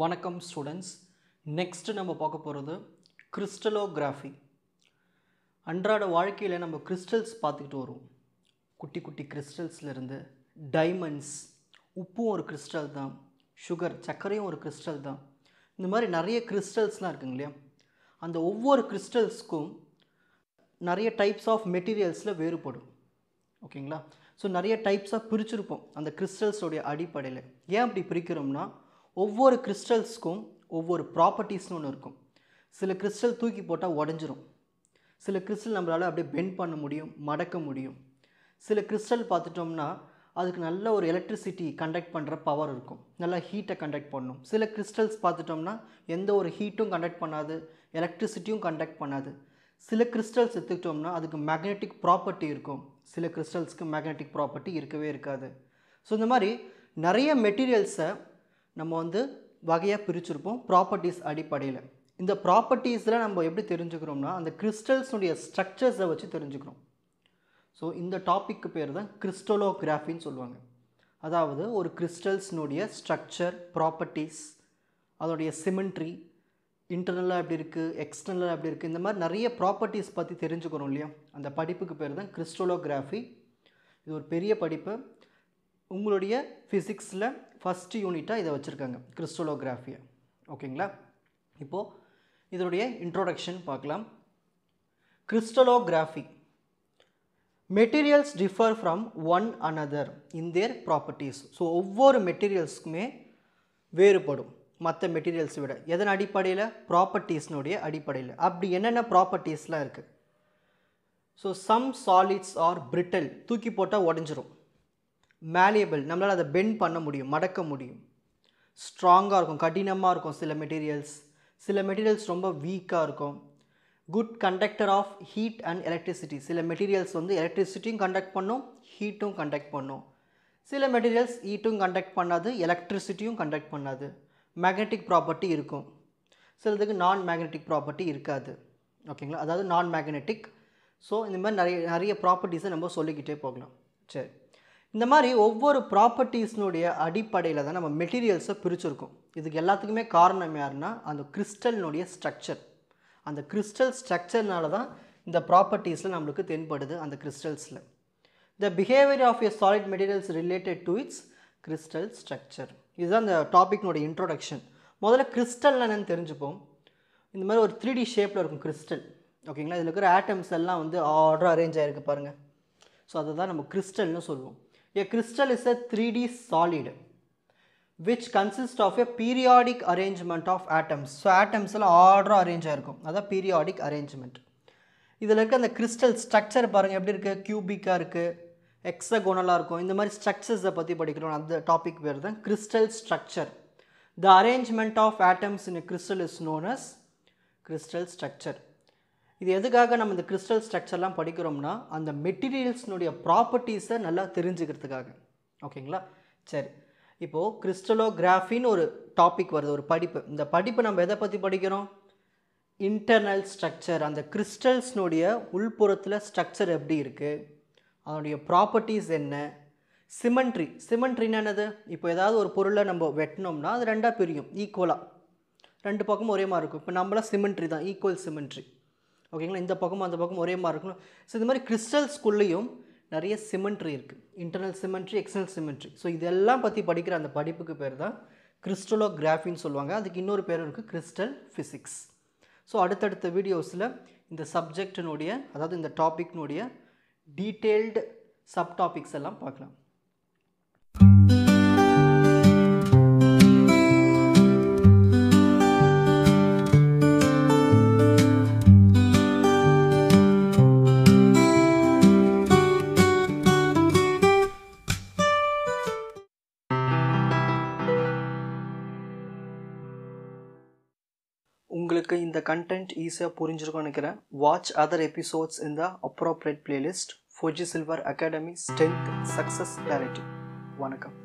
வணக்கம் students. Next நம்ம பார்க்க போகிறது கிறிஸ்டலோகிராஃபி. அன்றாட வாழ்க்கையில் நம்ம கிறிஸ்டல்ஸ் பார்த்துக்கிட்டு வருவோம். குட்டி குட்டி கிறிஸ்டல்ஸ்லேருந்து டைமண்ட்ஸ், உப்பும் ஒரு கிறிஸ்டல் தான், சுகர் சர்க்கரையும் ஒரு கிறிஸ்டல் தான். இந்த மாதிரி நிறைய கிறிஸ்டல்ஸ்லாம் இருக்குங்க இல்லையா? அந்த ஒவ்வொரு கிறிஸ்டல்ஸ்க்கும் நிறைய டைப்ஸ் ஆஃப் மெட்டீரியல்ஸில் வேறுபடும். ஓகேங்களா? ஸோ நிறைய டைப்ஸாக பிரிச்சுருப்போம் அந்த கிறிஸ்டல்ஸோடைய அடிப்படையில். ஏன் அப்படி பிரிக்கிறோம்னா, ஒவ்வொரு கிறிஸ்டல்ஸ்க்கும் ஒவ்வொரு ப்ராப்பர்ட்டிஸ்னு ஒன்று இருக்கும். சில கிறிஸ்டல் தூக்கி போட்டால் உடஞ்சிரும். சில கிறிஸ்டல் நம்மளால் அப்படியே பெண்ட் பண்ண முடியும், மடக்க முடியும். சில கிறிஸ்டல் பார்த்துட்டோம்னா அதுக்கு நல்ல ஒரு எலக்ட்ரிசிட்டி கண்டக்ட் பண்ணுற பவர் இருக்கும், நல்லா ஹீட்டை கண்டக்ட் பண்ணும். சில கிறிஸ்டல்ஸ் பார்த்துட்டோம்னா எந்த ஒரு ஹீட்டும் கண்டக்ட் பண்ணாது, எலக்ட்ரிசிட்டியும் கண்டக்ட் பண்ணாது. சில கிறிஸ்டல்ஸ் எடுத்துக்கிட்டோம்னா அதுக்கு மேக்னெட்டிக் ப்ராப்பர்ட்டி இருக்கும், சில கிறிஸ்டல்ஸ்க்கு மேக்னெட்டிக் ப்ராப்பர்ட்டி இருக்கவே இருக்காது. ஸோ இந்த மாதிரி நிறைய மெட்டீரியல்ஸை நம்ம வகையாக பிரிச்சுருப்போம் ப்ராப்பர்ட்டிஸ் அடிப்படையில். இந்த ப்ராப்பர்ட்டிஸில் நம்ம எப்படி தெரிஞ்சுக்கிறோம்னா அந்த கிறிஸ்டல்ஸுடைய ஸ்ட்ரக்சர்ஸை வச்சு தெரிஞ்சுக்கிறோம். ஸோ இந்த டாப்பிக்கு பேர் தான் கிறிஸ்டலோகிராஃபின்னு சொல்லுவாங்க. அதாவது ஒரு கிறிஸ்டல்ஸ்னுடைய ஸ்ட்ரக்சர், ப்ராப்பர்ட்டிஸ், அதோடைய சிமெண்ட்ரி, இன்டர்னலாக எப்படி இருக்குது, எக்ஸ்டர்னலாக எப்படி இருக்குது, இந்த மாதிரி நிறைய ப்ராப்பர்ட்டிஸ் பற்றி தெரிஞ்சுக்கிறோம் இல்லையா? அந்த படிப்புக்கு பேர் தான் கிறிஸ்டலோகிராஃபி. இது ஒரு பெரிய படிப்பு. உங்களுடைய ஃபிசிக்ஸில் ஃபஸ்ட்டு யூனிட்டாக இதை வச்சுருக்காங்க, கிறிஸ்டலோகிராஃபியை. ஓகேங்களா? இப்போது இதனுடைய இன்ட்ரோடக்ஷன் பார்க்கலாம். Crystallography. Materials differ from one another in their properties. So ஒவ்வொரு மெட்டீரியல்ஸுக்குமே வேறுபடும் மற்ற மெட்டீரியல்ஸை விட. எதன் அடிப்படையில்? ப்ராப்பர்ட்டிஸ்னுடைய அடிப்படையில். அப்படி என்னென்ன ப்ராப்பர்ட்டிஸ்லாம் இருக்குது? So some solids are brittle, தூக்கி போட்டால் உடஞ்சிரும். மேலியபிள், நம்மளால் அதை பெண்ட் பண்ண முடியும், மடக்க முடியும். ஸ்ட்ராங்காக இருக்கும், கடினமாக இருக்கும் சில மெட்டீரியல்ஸ். சில மெட்டீரியல்ஸ் ரொம்ப வீக்காக இருக்கும். Good conductor of heat and electricity, சில மெட்டீரியல்ஸ் எலக்ட்ரிசிட்டியும் கண்டக்ட் பண்ணும், ஹீட்டும் கண்டக்ட் பண்ணும். சில மெட்டீரியல்ஸ் ஹீட்டும் கண்டக்ட் பண்ணாது, எலக்ட்ரிசிட்டியும் கண்டக்ட் பண்ணாது. மேக்னெட்டிக் ப்ராப்பர்ட்டி இருக்கும், சிலதுக்கு நான் மேக்னெட்டிக் ப்ராப்பர்ட்டி இருக்காது. ஓகேங்களா? அதாவது நான் மேக்னெட்டிக். ஸோ இந்த மாதிரி நிறைய ப்ராப்பர்ட்டிஸை நம்ம சொல்லிக்கிட்டே போகலாம். சரி, இந்த மாதிரி ஒவ்வொரு ப்ராப்பர்ட்டிஸ்னுடைய அடிப்படையில் தான் நம்ம மெட்டீரியல்ஸை பிரிச்சுருக்கோம். இதுக்கு எல்லாத்துக்குமே காரணம் யாருன்னா அந்த கிறிஸ்டல்னுடைய ஸ்ட்ரக்சர். அந்த கிறிஸ்டல் ஸ்ட்ரக்சர்னால தான் இந்த ப்ராப்பர்ட்டிஸில் நம்மளுக்கு தென்படுது. அந்த கிறிஸ்டல்ஸில் the behaviour of a solid materials related to its crystal structure. இதுதான் இந்த டாபிக்னுடைய இன்ட்ரோடக்ஷன். முதல்ல கிறிஸ்டல்னா என்னென்னு தெரிஞ்சுப்போம். இந்த மாதிரி ஒரு 3D ஷேப்பில் இருக்கும் கிறிஸ்டல். ஓகேங்களா? இதில் இருக்கிற ஆட்டம்ஸ் எல்லாம் ஆர்டராக அரேஞ்ச் ஆகிருக்கு பாருங்கள். ஸோ அதை தான் நம்ம கிறிஸ்டல்னு சொல்லுவோம். A crystal is a 3D solid which consists of a periodic arrangement of atoms. So atoms எல்லாம் ஆர்டராக அரேஞ்ச் ஆகிருக்கும், அதான் பீரியாடிக் அரேஞ்ச்மெண்ட். இதில் இருக்க அந்த கிறிஸ்டல் ஸ்ட்ரக்சர் பாருங்கள் எப்படி இருக்குது. கியூபிக்காக இருக்குது, எக்ஸகோனலாக இருக்கும். இந்த மாதிரி ஸ்ட்ரக்சர்ஸை பற்றி படிக்கிறோம். அந்த டாபிக் பேர் தான் crystal structure. The arrangement of atoms in crystal is known as crystal structure. இது எதுக்காக நம்ம இந்த கிறிஸ்டல் ஸ்ட்ரக்சர்லாம் படிக்கிறோம்னா அந்த மெட்டீரியல்ஸ்னுடைய ப்ராப்பர்ட்டிஸை நல்லா தெரிஞ்சுக்கிறதுக்காக. ஓகேங்களா? சரி, இப்போது கிறிஸ்டலோகிராஃபின்னு ஒரு டாபிக் வருது, ஒரு படிப்பு. இந்த படிப்பு நம்ம எதை பற்றி படிக்கிறோம்? இன்டர்னல் ஸ்ட்ரக்சர், அந்த கிறிஸ்டல்ஸ்னுடைய உள்புறத்தில் ஸ்ட்ரக்சர் எப்படி இருக்குது, அதனுடைய ப்ராப்பர்ட்டிஸ் என்ன. சிமெண்ட்ரி, சிமெண்ட்ரின்னு என்னது? இப்போ ஏதாவது ஒரு பொருளை நம்ம வெட்டினோம்னா அது ரெண்டாக பிரியும் ஈக்குவலாக, ரெண்டு பக்கமும் ஒரே மாதிரி இருக்கும். இப்போ நம்மளாம் சிமெண்ட்ரி தான், ஈக்குவல் சிமெண்ட்ரி. ஓகேங்களா? இந்த பக்கமும் அந்த பக்கம் ஒரே மாதிரி இருக்கணும். ஸோ இந்த மாதிரி கிறிஸ்டல்ஸ்குள்ளேயும் நிறைய சிமெண்ட்ரி இருக்குது, internal symmetry, external symmetry. So இதெல்லாம் பற்றி படிக்கிற அந்த படிப்புக்கு பேர் தான் கிறிஸ்டலோகிராஃபின்னு சொல்லுவாங்க. அதுக்கு இன்னொரு பேர் இருக்குது, கிறிஸ்டல் ஃபிசிக்ஸ். ஸோ அடுத்தடுத்த வீடியோஸில் இந்த சப்ஜெக்டினுடைய, அதாவது இந்த டாபிக்னுடைய டீட்டெயில்டு சப் டாபிக்ஸ் எல்லாம் பார்க்கலாம். உங்களுக்கு இந்த கண்டென்ட் ஈஸியாக புரிஞ்சிருக்கும்னு நினைக்கிறேன். வாட்ச் அதர் எபிசோட்ஸ் இன் த appropriate playlist. Four G silver academy, strength, success, clarity. வணக்கம்.